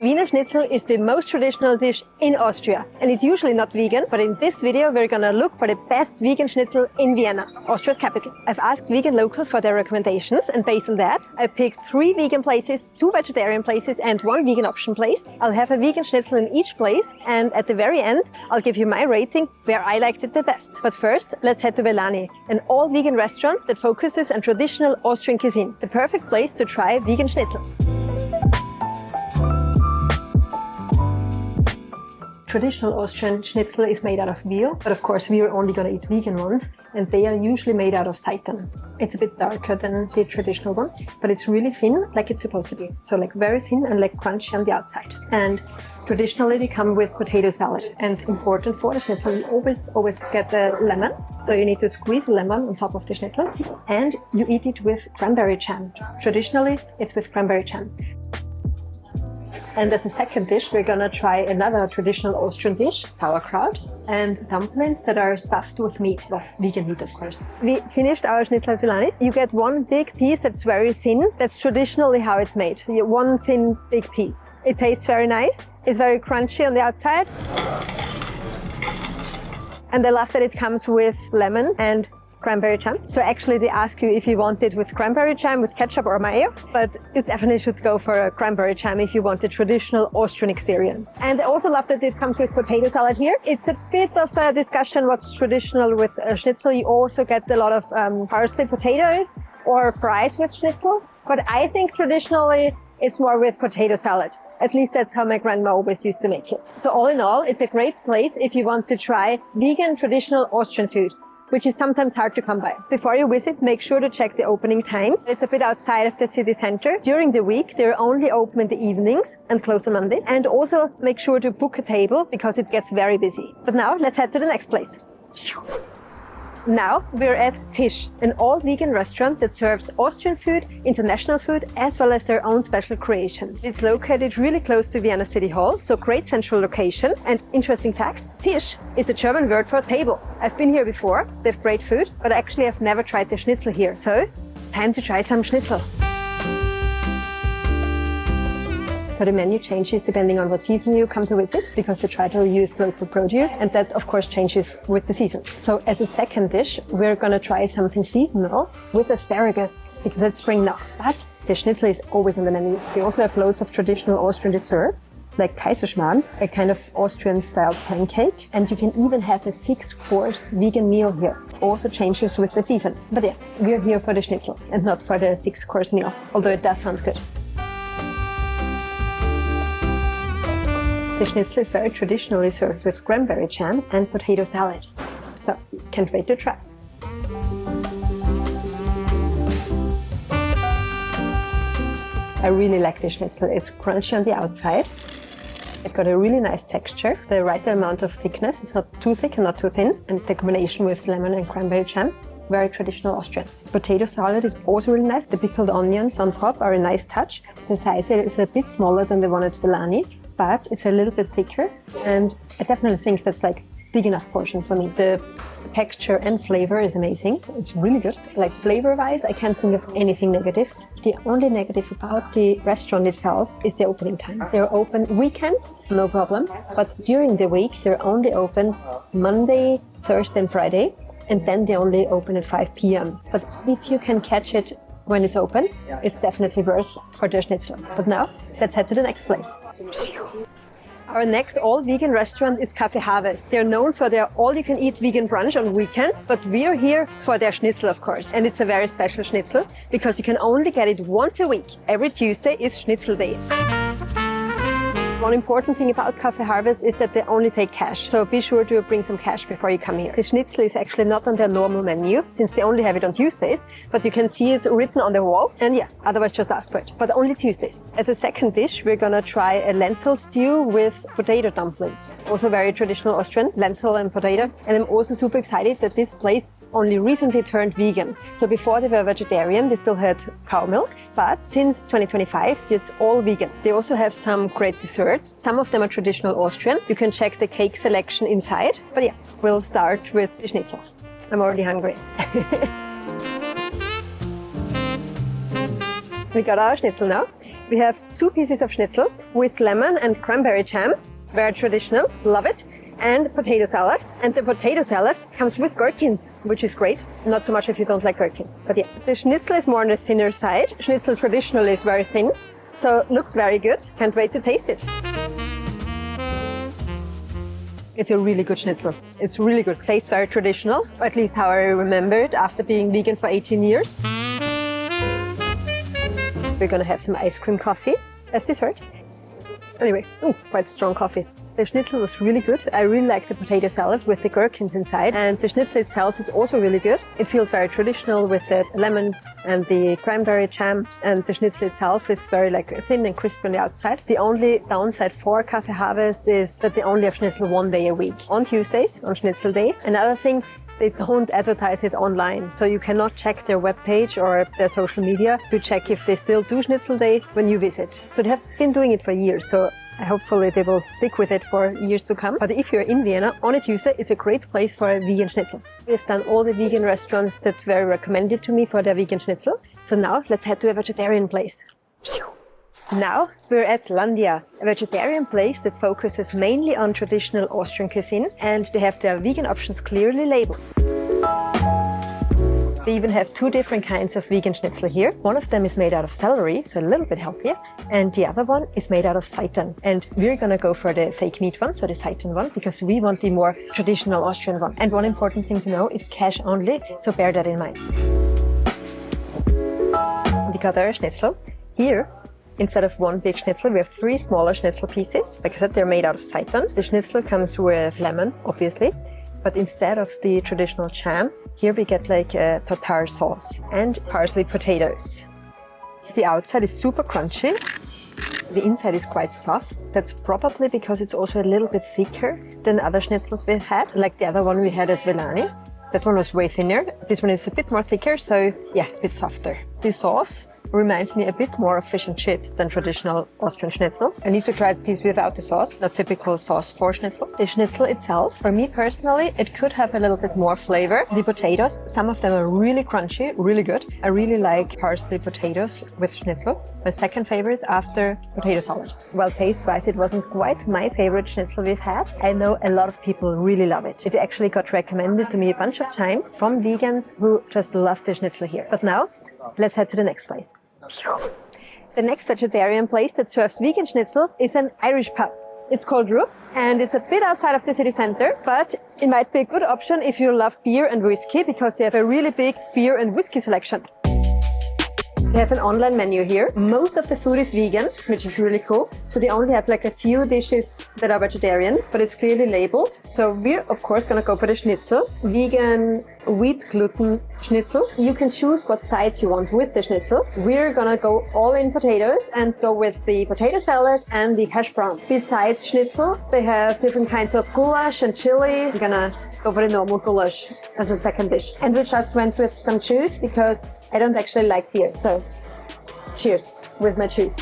Wiener Schnitzel is the most traditional dish in Austria, and it's usually not vegan, but in this video we're gonna look for the best vegan schnitzel in Vienna, Austria's capital. I've asked vegan locals for their recommendations, and based on that, I picked 3 vegan places, 2 vegetarian places, and 1 vegan option place. I'll have a vegan schnitzel in each place, and at the very end, I'll give you my rating where I liked it the best. But first, let's head to Velani, an all-vegan restaurant that focuses on traditional Austrian cuisine. The perfect place to try vegan schnitzel. Traditional Austrian schnitzel is made out of veal, but of course we are only going to eat vegan ones, and they are usually made out of seitan. It's a bit darker than the traditional one, but it's really thin, like it's supposed to be. So like very thin and like crunchy on the outside. And traditionally they come with potato salad. And important for the schnitzel, you always get the lemon. So you need to squeeze lemon on top of the schnitzel, and you eat it with cranberry jam. Traditionally, it's with cranberry jam. And as a second dish, we're gonna try another traditional Austrian dish, sauerkraut, and dumplings that are stuffed with meat, well, vegan meat of course. We finished our schnitzel at Velani's. You get 1 big piece that's very thin. That's traditionally how it's made. You get 1 thin, big piece. It tastes very nice. It's very crunchy on the outside. And I love that it comes with lemon and cranberry jam. So actually they ask you if you want it with cranberry jam, with ketchup or mayo, but you definitely should go for a cranberry jam if you want the traditional Austrian experience. And I also love that it comes with potato salad here. It's a bit of a discussion what's traditional with schnitzel. You also get a lot of parsley potatoes or fries with schnitzel, but I think traditionally it's more with potato salad. At least that's how my grandma always used to make it. So all in all, it's a great place if you want to try vegan traditional Austrian food, which is sometimes hard to come by. Before you visit, make sure to check the opening times. It's a bit outside of the city center. During the week, they're only open in the evenings and close on Mondays. And also make sure to book a table because it gets very busy. But now let's head to the next place. Now we're at Tisch, an all-vegan restaurant that serves Austrian food, international food, as well as their own special creations. It's located really close to Vienna City Hall, so great central location. And interesting fact, Tisch is a German word for table. I've been here before, they have great food, but actually I've never tried the schnitzel here. So, time to try some schnitzel. So the menu changes depending on what season you come to visit, because they try to use local produce, and that of course changes with the season. So as a second dish, we're gonna try something seasonal with asparagus, because it's spring now. But the schnitzel is always on the menu. We also have loads of traditional Austrian desserts, like Kaiserschmarrn, a kind of Austrian-style pancake, and you can even have a 6-course vegan meal here. Also changes with the season. But yeah, we're here for the schnitzel and not for the 6-course meal, although it does sound good. The schnitzel is very traditionally served with cranberry jam and potato salad. So, can't wait to try. I really like the schnitzel. It's crunchy on the outside. It's got a really nice texture, the right amount of thickness. It's not too thick and not too thin. And the combination with lemon and cranberry jam, very traditional Austrian. Potato salad is also really nice. The pickled onions on top are a nice touch. The size is a bit smaller than the one at Velani, but it's a little bit thicker, and I definitely think that's like big enough portion for me. The texture and flavor is amazing. It's really good. Like flavor-wise, I can't think of anything negative. The only negative about the restaurant itself is the opening times. They're open weekends, no problem, but during the week they're only open Monday, Thursday and Friday, and then they only open at 5 p.m. But if you can catch it when it's open, it's definitely worth for the schnitzel. But now, let's head to the next place. Our next all-vegan restaurant is Café Harvest. They're known for their all-you-can-eat vegan brunch on weekends, but we're here for their schnitzel, of course. And it's a very special schnitzel, because you can only get it once a week. Every Tuesday is Schnitzel Day. One important thing about Café Harvest is that they only take cash, so be sure to bring some cash before you come here. The schnitzel is actually not on their normal menu, since they only have it on Tuesdays, but you can see it written on the wall, and yeah, otherwise just ask for it, but only Tuesdays. As a second dish, we're gonna try a lentil stew with potato dumplings. Also very traditional Austrian, lentil and potato, and I'm also super excited that this place only recently turned vegan. So before they were vegetarian, they still had cow milk, but since 2025, it's all vegan. They also have some great desserts. Some of them are traditional Austrian. You can check the cake selection inside. But yeah, we'll start with the schnitzel. I'm already hungry. We got our schnitzel now. We have 2 pieces of schnitzel with lemon and cranberry jam, very traditional, love it, and potato salad. And the potato salad comes with gherkins, which is great. Not so much if you don't like gherkins, but yeah. The schnitzel is more on the thinner side. Schnitzel traditionally is very thin, so looks very good. Can't wait to taste it. It's a really good schnitzel. It's really good. Tastes very traditional, or at least how I remember it after being vegan for 18 years. We're gonna have some ice cream coffee as dessert. Anyway, quite strong coffee. The schnitzel was really good. I really like the potato salad with the gherkins inside, and the schnitzel itself is also really good. It feels very traditional with the lemon and the cranberry jam, and the schnitzel itself is very thin and crispy on the outside. The only downside for Cafe Harvest is that they only have schnitzel 1 day a week, on Tuesdays, on Schnitzel Day. Another thing, they don't advertise it online, so you cannot check their webpage or their social media to check if they still do Schnitzel Day when you visit. So they have been doing it for years, so hopefully they will stick with it for years to come. But if you're in Vienna on a Tuesday, it's a great place for a vegan schnitzel. We've done all the vegan restaurants that were recommended to me for their vegan schnitzel. So now let's head to a vegetarian place. Now we're at Landia, a vegetarian place that focuses mainly on traditional Austrian cuisine, and they have their vegan options clearly labeled. They even have 2 different kinds of vegan schnitzel here. One of them is made out of celery, so a little bit healthier, and the other one is made out of seitan. And we're gonna go for the fake meat one, so the seitan one, because we want the more traditional Austrian one. And one important thing to know, it's cash only, so bear that in mind. We got our schnitzel. Here, instead of 1 big schnitzel, we have 3 smaller schnitzel pieces. Like I said, they're made out of seitan. The schnitzel comes with lemon, obviously, but instead of the traditional jam, here we get a tartare sauce and parsley potatoes. The outside is super crunchy. The inside is quite soft. That's probably because it's also a little bit thicker than other schnitzels we've had, like the other one we had at Velani. That one was way thinner. This one is a bit more thicker, so yeah, a bit softer. The sauce reminds me a bit more of fish and chips than traditional Austrian schnitzel. I need to try the piece without the sauce, not typical sauce for schnitzel. The schnitzel itself, for me personally, it could have a little bit more flavor. The potatoes, some of them are really crunchy, really good. I really like parsley potatoes with schnitzel. My second favorite after potato salad. Well, taste-wise, it wasn't quite my favorite schnitzel we've had. I know a lot of people really love it. It actually got recommended to me a bunch of times from vegans who just love the schnitzel here. But now, let's head to the next place. The next vegetarian place that serves vegan schnitzel is an Irish pub. It's called Rupps, and it's a bit outside of the city center, but it might be a good option if you love beer and whiskey, because they have a really big beer and whiskey selection. They have an online menu here. Most of the food is vegan, which is really cool. So they only have a few dishes that are vegetarian, but it's clearly labeled. So we're of course gonna go for the schnitzel, vegan wheat gluten schnitzel. You can choose what sides you want with the schnitzel. We're gonna go all in potatoes and go with the potato salad and the hash browns. Besides schnitzel, they have different kinds of goulash and chili. We're gonna go for the normal goulash as a second dish. And we just went with some juice because I don't actually like beer. So cheers with my juice.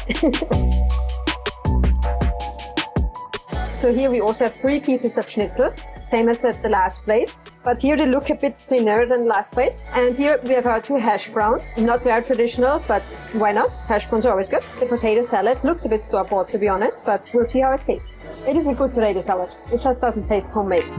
So here we also have 3 pieces of schnitzel, same as at the last place. But here they look a bit thinner than last place. And here we have our 2 hash browns. Not very traditional, but why not? Hash browns are always good. The potato salad looks a bit store-bought, to be honest, but we'll see how it tastes. It is a good potato salad. It just doesn't taste homemade.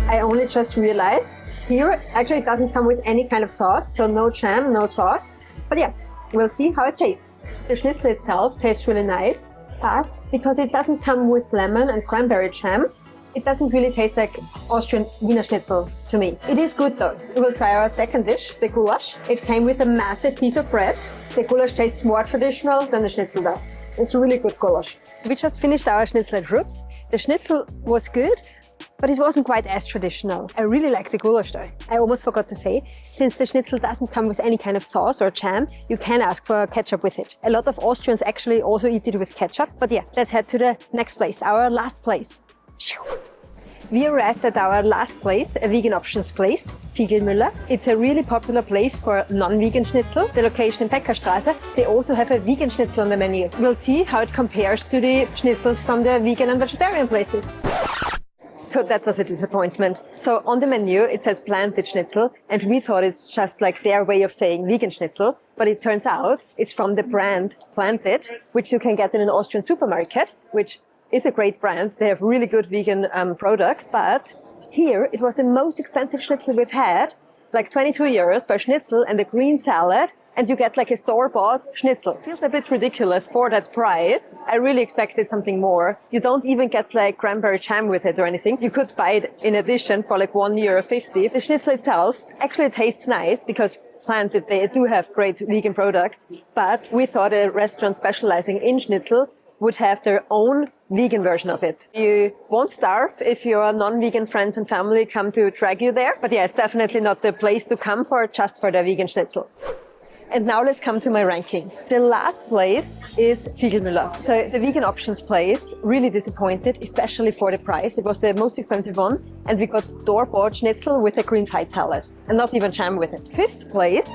I only just realized here, actually it doesn't come with any kind of sauce, so no jam, no sauce. But yeah, we'll see how it tastes. The schnitzel itself tastes really nice, but because it doesn't come with lemon and cranberry jam, it doesn't really taste like Austrian Wiener Schnitzel to me. It is good though. We will try our second dish, the goulash. It came with a massive piece of bread. The goulash tastes more traditional than the schnitzel does. It's really good goulash. We just finished our schnitzel at Rupps. The schnitzel was good, but it wasn't quite as traditional. I really like the goulash though. I almost forgot to say, since the schnitzel doesn't come with any kind of sauce or jam, you can ask for ketchup with it. A lot of Austrians actually also eat it with ketchup. But yeah, let's head to the next place, our last place. We arrived at our last place, a vegan options place, Figlmüller. It's a really popular place for non-vegan schnitzel. The location in Bäckerstraße. They also have a vegan schnitzel on the menu. We'll see how it compares to the schnitzels from the vegan and vegetarian places. So that was a disappointment. So on the menu, it says planted schnitzel, and we thought it's just like their way of saying vegan schnitzel. But it turns out it's from the brand Planted, which you can get in an Austrian supermarket, which is a great brand. They have really good vegan products. But here, it was the most expensive schnitzel we've had, like 22 euros for schnitzel and a green salad. And you get like a store-bought schnitzel. Feels a bit ridiculous for that price. I really expected something more. You don't even get like cranberry jam with it or anything. You could buy it in addition for like €1.50. The schnitzel itself actually tastes nice because Planted, they do have great vegan products. But we thought a restaurant specializing in schnitzel would have their own vegan version of it. You won't starve if your non-vegan friends and family come to drag you there. But yeah, it's definitely not the place to come for just for the vegan schnitzel. And now let's come to my ranking. The last place is Figlmüller. So the vegan options place, really disappointed, especially for the price. It was the most expensive one. And we got store-bought schnitzel with a green side salad and not even jam with it. Fifth place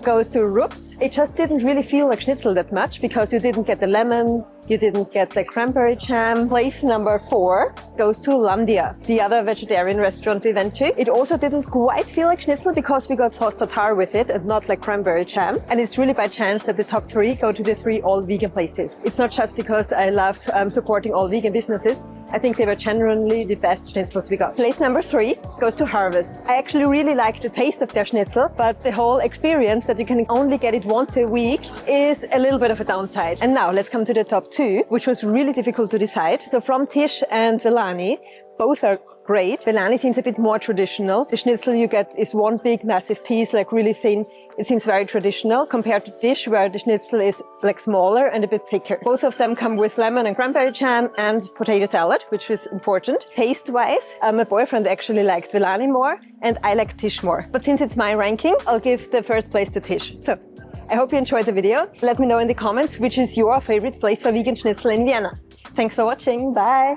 goes to Rupps. It just didn't really feel like schnitzel that much because you didn't get the lemon, you didn't get the cranberry jam. Place number 4 goes to Landia, the other vegetarian restaurant we went to. It also didn't quite feel like schnitzel because we got sauce tartare with it and not like cranberry jam. And it's really by chance that the top 3 go to the 3 all vegan places. It's not just because I love supporting all vegan businesses. I think they were genuinely the best schnitzels we got. Place number 3 goes to Harvest. I actually really like the taste of their schnitzel, but the whole experience that you can only get it once a week is a little bit of a downside. And now let's come to the top 2, which was really difficult to decide. So from Tisch and Velani, both are great. Velani seems a bit more traditional. The schnitzel you get is one big massive piece, like really thin. It seems very traditional compared to Tisch, where the schnitzel is like smaller and a bit thicker. Both of them come with lemon and cranberry jam and potato salad, which is important. Taste-wise, my boyfriend actually liked Velani more and I like Tisch more. But since it's my ranking, I'll give the first place to Tisch. So I hope you enjoyed the video. Let me know in the comments which is your favorite place for vegan schnitzel in Vienna. Thanks for watching. Bye.